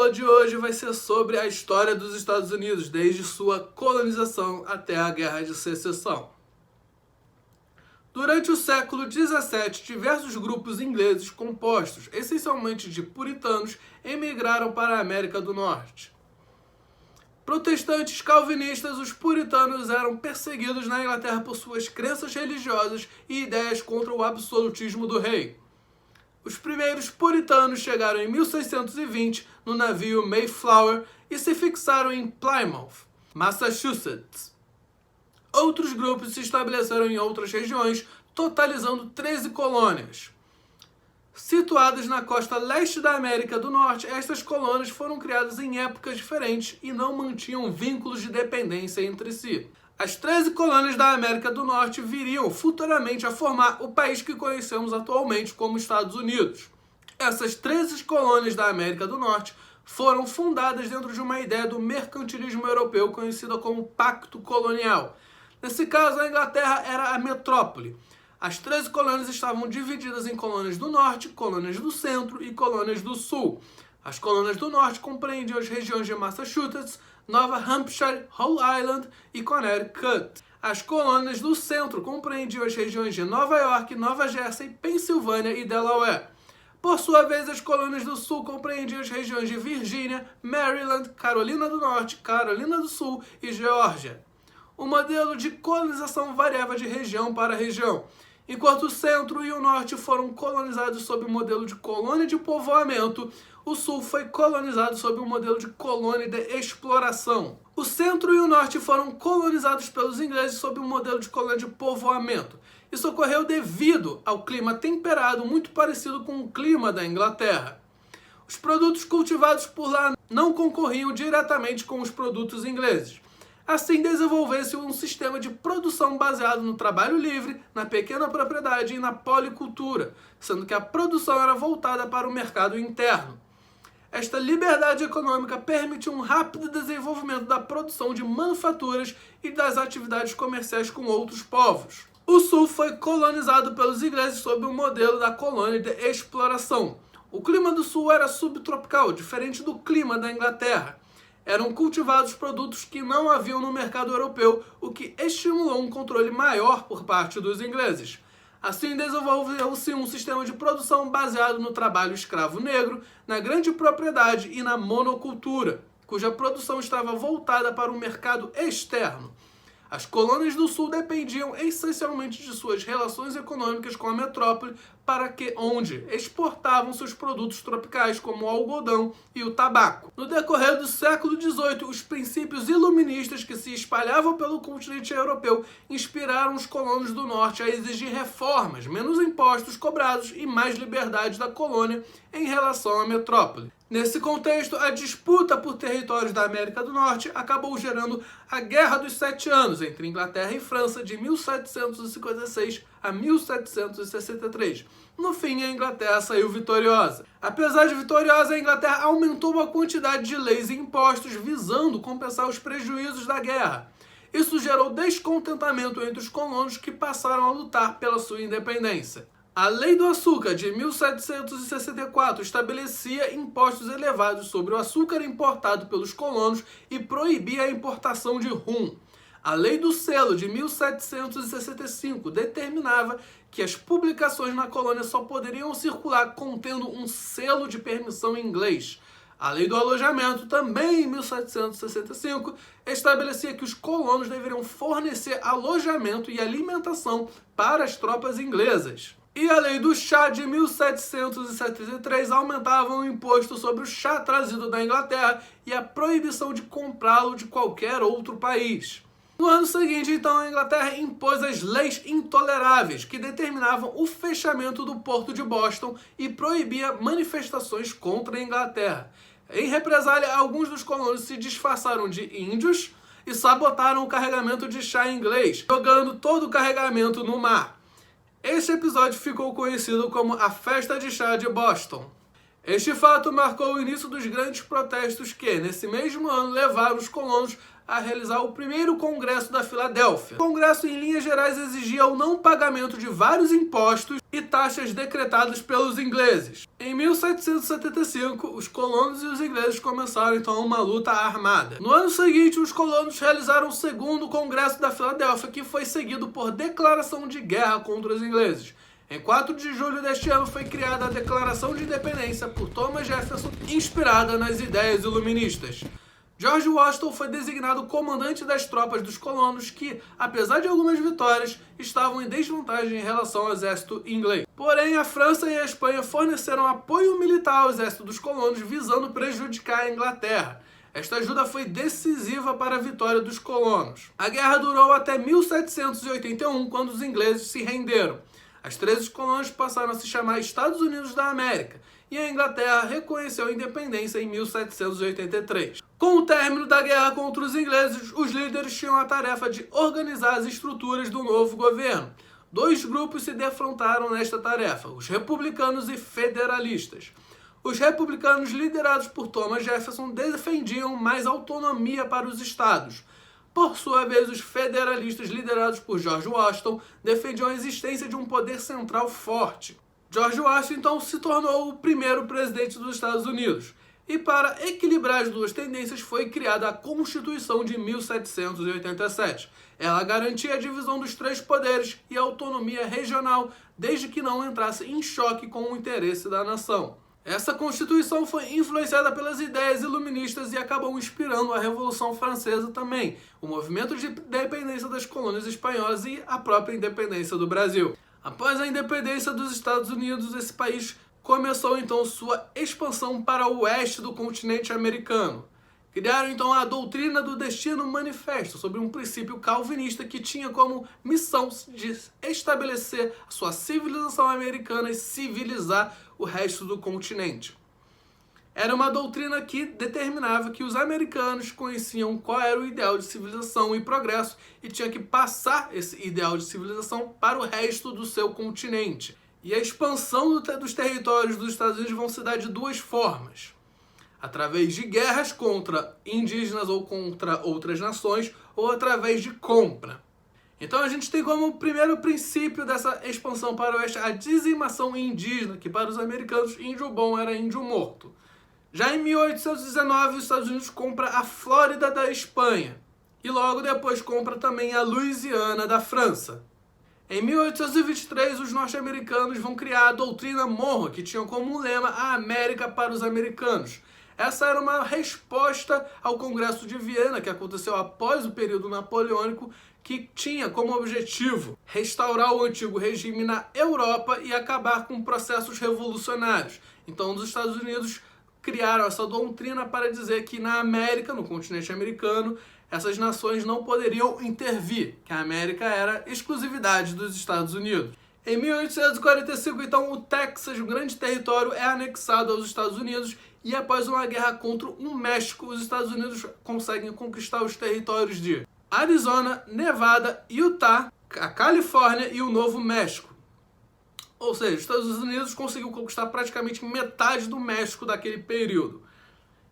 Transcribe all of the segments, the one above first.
aula de hoje vai ser sobre a história dos Estados Unidos, desde sua colonização até a Guerra de Secessão. Durante o século XVII, diversos grupos ingleses compostos essencialmente de puritanos emigraram para a América do Norte. Protestantes calvinistas, os puritanos eram perseguidos na Inglaterra por suas crenças religiosas e ideias contra o absolutismo do rei. Os primeiros puritanos chegaram em 1620 no navio Mayflower e se fixaram em Plymouth, Massachusetts. Outros grupos se estabeleceram em outras regiões, totalizando 13 colônias. Situadas na costa leste da América do Norte, estas colônias foram criadas em épocas diferentes e não mantinham vínculos de dependência entre si. As 13 colônias da América do Norte viriam futuramente a formar o país que conhecemos atualmente como Estados Unidos. Essas 13 colônias da América do Norte foram fundadas dentro de uma ideia do mercantilismo europeu conhecida como Pacto Colonial. Nesse caso, a Inglaterra era a metrópole. As 13 colônias estavam divididas em colônias do Norte, colônias do Centro e colônias do Sul. As colônias do Norte compreendiam as regiões de Massachusetts, Nova Hampshire, Rhode Island e Connecticut. As colônias do Centro compreendiam as regiões de Nova York, Nova Jersey, Pensilvânia e Delaware. Por sua vez, as colônias do Sul compreendiam as regiões de Virgínia, Maryland, Carolina do Norte, Carolina do Sul e Geórgia. O modelo de colonização variava de região para região. Enquanto o Centro e o Norte foram colonizados sob o modelo de colônia de povoamento, o Sul foi colonizado sob o modelo de colônia de exploração. O Centro e o Norte foram colonizados pelos ingleses sob o modelo de colônia de povoamento. Isso ocorreu devido ao clima temperado muito parecido com o clima da Inglaterra. Os produtos cultivados por lá não concorriam diretamente com os produtos ingleses. Assim, desenvolveu-se um sistema de produção baseado no trabalho livre, na pequena propriedade e na policultura, sendo que a produção era voltada para o mercado interno. Esta liberdade econômica permitiu um rápido desenvolvimento da produção de manufaturas e das atividades comerciais com outros povos. O Sul foi colonizado pelos ingleses sob o modelo da colônia de exploração. O clima do Sul era subtropical, diferente do clima da Inglaterra. Eram cultivados produtos que não haviam no mercado europeu, o que estimulou um controle maior por parte dos ingleses. Assim, desenvolveu-se um sistema de produção baseado no trabalho escravo negro, na grande propriedade e na monocultura, cuja produção estava voltada para o mercado externo. As colônias do Sul dependiam essencialmente de suas relações econômicas com a metrópole, onde exportavam seus produtos tropicais como o algodão e o tabaco. No decorrer do século XVIII, os princípios iluministas que se espalhavam pelo continente europeu inspiraram os colonos do Norte a exigir reformas, menos impostos cobrados e mais liberdade da colônia em relação à metrópole. Nesse contexto, a disputa por territórios da América do Norte acabou gerando a Guerra dos 7 Anos entre Inglaterra e França de 1756 a 1763. No fim, a Inglaterra saiu vitoriosa. Apesar de vitoriosa, a Inglaterra aumentou a quantidade de leis e impostos visando compensar os prejuízos da guerra. Isso gerou descontentamento entre os colonos que passaram a lutar pela sua independência. A Lei do Açúcar, de 1764, estabelecia impostos elevados sobre o açúcar importado pelos colonos e proibia a importação de rum. A Lei do Selo, de 1765, determinava que as publicações na colônia só poderiam circular contendo um selo de permissão em inglês. A Lei do Alojamento, também em 1765, estabelecia que os colonos deveriam fornecer alojamento e alimentação para as tropas inglesas. E a Lei do Chá, de 1773, aumentava o imposto sobre o chá trazido da Inglaterra e a proibição de comprá-lo de qualquer outro país. No ano seguinte, então, a Inglaterra impôs as leis intoleráveis, que determinavam o fechamento do porto de Boston e proibia manifestações contra a Inglaterra. Em represália, alguns dos colonos se disfarçaram de índios e sabotaram o carregamento de chá inglês, jogando todo o carregamento no mar. Este episódio ficou conhecido como a Festa de Chá de Boston. Este fato marcou o início dos grandes protestos que, nesse mesmo ano, levaram os colonos a realizar o primeiro Congresso da Filadélfia. O Congresso, em linhas gerais, exigia o não pagamento de vários impostos e taxas decretadas pelos ingleses. Em 1775, os colonos e os ingleses começaram então uma luta armada. No ano seguinte, os colonos realizaram o segundo Congresso da Filadélfia, que foi seguido por declaração de guerra contra os ingleses. Em 4 de julho deste ano foi criada a Declaração de Independência por Thomas Jefferson, inspirada nas ideias iluministas. George Washington foi designado comandante das tropas dos colonos que, apesar de algumas vitórias, estavam em desvantagem em relação ao exército inglês. Porém, a França e a Espanha forneceram apoio militar ao exército dos colonos, visando prejudicar a Inglaterra. Esta ajuda foi decisiva para a vitória dos colonos. A guerra durou até 1781, quando os ingleses se renderam. As 13 colônias passaram a se chamar Estados Unidos da América, e a Inglaterra reconheceu a independência em 1783. Com o término da guerra contra os ingleses, os líderes tinham a tarefa de organizar as estruturas do novo governo. 2 grupos se defrontaram nesta tarefa, os republicanos e federalistas. Os republicanos, liderados por Thomas Jefferson, defendiam mais autonomia para os estados. Por sua vez, os federalistas, liderados por George Washington, defendiam a existência de um poder central forte. George Washington se tornou o primeiro presidente dos Estados Unidos. E para equilibrar as duas tendências foi criada a Constituição de 1787. Ela garantia a divisão dos 3 poderes e a autonomia regional, desde que não entrasse em choque com o interesse da nação. Essa Constituição foi influenciada pelas ideias iluministas e acabou inspirando a Revolução Francesa também, o movimento de independência das colônias espanholas e a própria independência do Brasil. Após a independência dos Estados Unidos, esse país começou então sua expansão para o oeste do continente americano. Criaram então a doutrina do Destino Manifesto, sobre um princípio calvinista que tinha como missão de estabelecer a sua civilização americana e civilizar o resto do continente. Era uma doutrina que determinava que os americanos conheciam qual era o ideal de civilização e progresso e tinha que passar esse ideal de civilização para o resto do seu continente. E a expansão dos territórios dos Estados Unidos vão se dar de 2 formas. Através de guerras contra indígenas ou contra outras nações, ou através de compra. Então a gente tem como primeiro princípio dessa expansão para o oeste a dizimação indígena, que para os americanos índio bom era índio morto. Já em 1819, os Estados Unidos compra a Flórida da Espanha e logo depois compra também a Louisiana da França. Em 1823, os norte-americanos vão criar a doutrina Monroe, que tinha como lema a América para os americanos. Essa era uma resposta ao Congresso de Viena, que aconteceu após o período napoleônico, que tinha como objetivo restaurar o antigo regime na Europa e acabar com processos revolucionários. Então, os Estados Unidos criaram essa doutrina para dizer que na América, no continente americano, essas nações não poderiam intervir, que a América era exclusividade dos Estados Unidos. Em 1845, então, o Texas, um grande território, é anexado aos Estados Unidos e após uma guerra contra o México, os Estados Unidos conseguem conquistar os territórios de Arizona, Nevada, Utah, a Califórnia e o Novo México. Ou seja, os Estados Unidos conseguiu conquistar praticamente metade do México daquele período.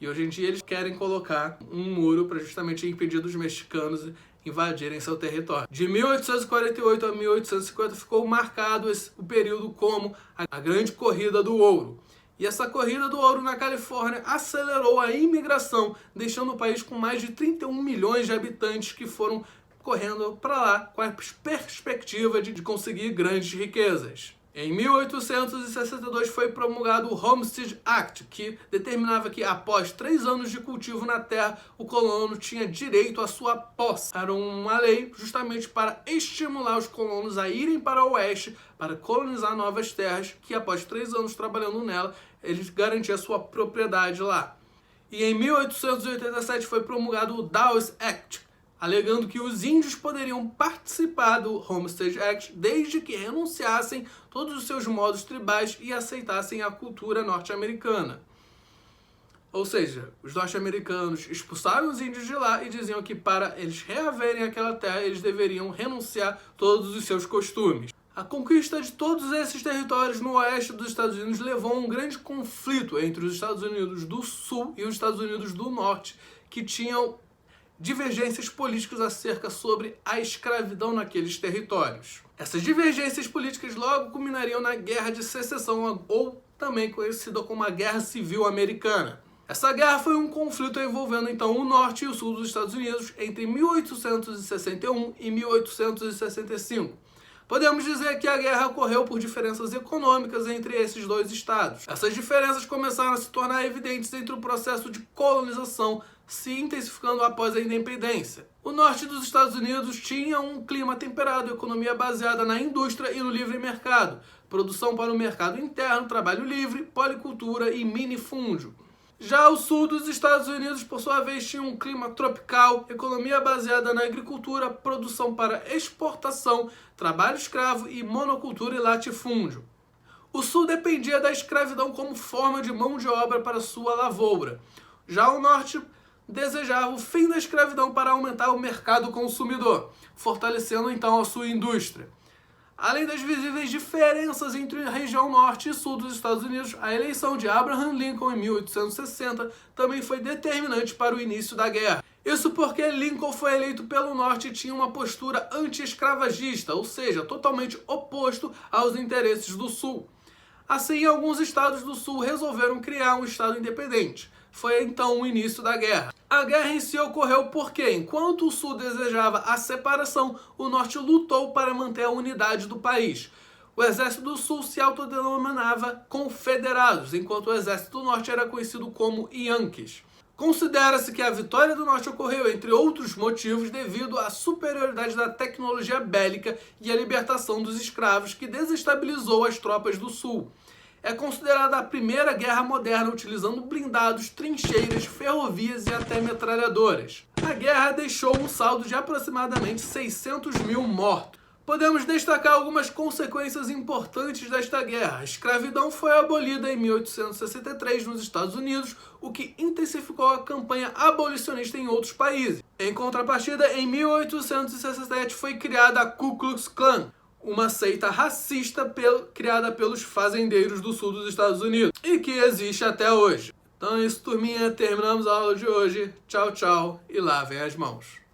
E hoje em dia eles querem colocar um muro para justamente impedir dos mexicanos invadirem seu território. De 1848 a 1850 ficou marcado o período como a Grande Corrida do Ouro. E essa Corrida do Ouro na Califórnia acelerou a imigração, deixando o país com mais de 31 milhões de habitantes que foram correndo para lá com a perspectiva de conseguir grandes riquezas. Em 1862 foi promulgado o Homestead Act, que determinava que após 3 anos de cultivo na terra, o colono tinha direito à sua posse. Era uma lei justamente para estimular os colonos a irem para o oeste, para colonizar novas terras, que após 3 anos trabalhando nela, eles garantiam a sua propriedade lá. E em 1887 foi promulgado o Dawes Act, alegando que os índios poderiam participar do Homestead Act desde que renunciassem todos os seus modos tribais e aceitassem a cultura norte-americana. Ou seja, os norte-americanos expulsaram os índios de lá e diziam que para eles reaverem aquela terra, eles deveriam renunciar todos os seus costumes. A conquista de todos esses territórios no oeste dos Estados Unidos levou a um grande conflito entre os Estados Unidos do Sul e os Estados Unidos do Norte, que tinham divergências políticas acerca sobre a escravidão naqueles territórios. Essas divergências políticas logo culminariam na Guerra de Secessão, ou também conhecida como a Guerra Civil Americana. Essa guerra foi um conflito envolvendo então o norte e o sul dos Estados Unidos entre 1861 e 1865. Podemos dizer que a guerra ocorreu por diferenças econômicas entre esses dois estados. Essas diferenças começaram a se tornar evidentes entre o processo de colonização se intensificando após a independência. O norte dos Estados Unidos tinha um clima temperado, economia baseada na indústria e no livre mercado, produção para o mercado interno, trabalho livre, policultura e minifúndio. Já o sul dos Estados Unidos, por sua vez, tinha um clima tropical, economia baseada na agricultura, produção para exportação, trabalho escravo e monocultura e latifúndio. O sul dependia da escravidão como forma de mão de obra para sua lavoura. Já o norte desejava o fim da escravidão para aumentar o mercado consumidor, fortalecendo então a sua indústria. Além das visíveis diferenças entre a região norte e sul dos Estados Unidos, a eleição de Abraham Lincoln em 1860 também foi determinante para o início da guerra. Isso porque Lincoln foi eleito pelo norte e tinha uma postura anti-escravagista, ou seja, totalmente oposto aos interesses do sul. Assim, alguns estados do sul resolveram criar um estado independente. Foi então o início da guerra. A guerra em si ocorreu porque, enquanto o sul desejava a separação, o norte lutou para manter a unidade do país. O exército do sul se autodenominava confederados, enquanto o exército do norte era conhecido como Yankees. Considera-se que a vitória do norte ocorreu, entre outros motivos, devido à superioridade da tecnologia bélica e à libertação dos escravos, que desestabilizou as tropas do sul. É considerada a primeira guerra moderna utilizando blindados, trincheiras, ferrovias e até metralhadoras. A guerra deixou um saldo de aproximadamente 600 mil mortos. Podemos destacar algumas consequências importantes desta guerra. A escravidão foi abolida em 1863 nos Estados Unidos, o que intensificou a campanha abolicionista em outros países. Em contrapartida, em 1867 foi criada a Ku Klux Klan, uma seita racista criada pelos fazendeiros do sul dos Estados Unidos e que existe até hoje. Então é isso, turminha. Terminamos a aula de hoje. Tchau, tchau e lavem as mãos.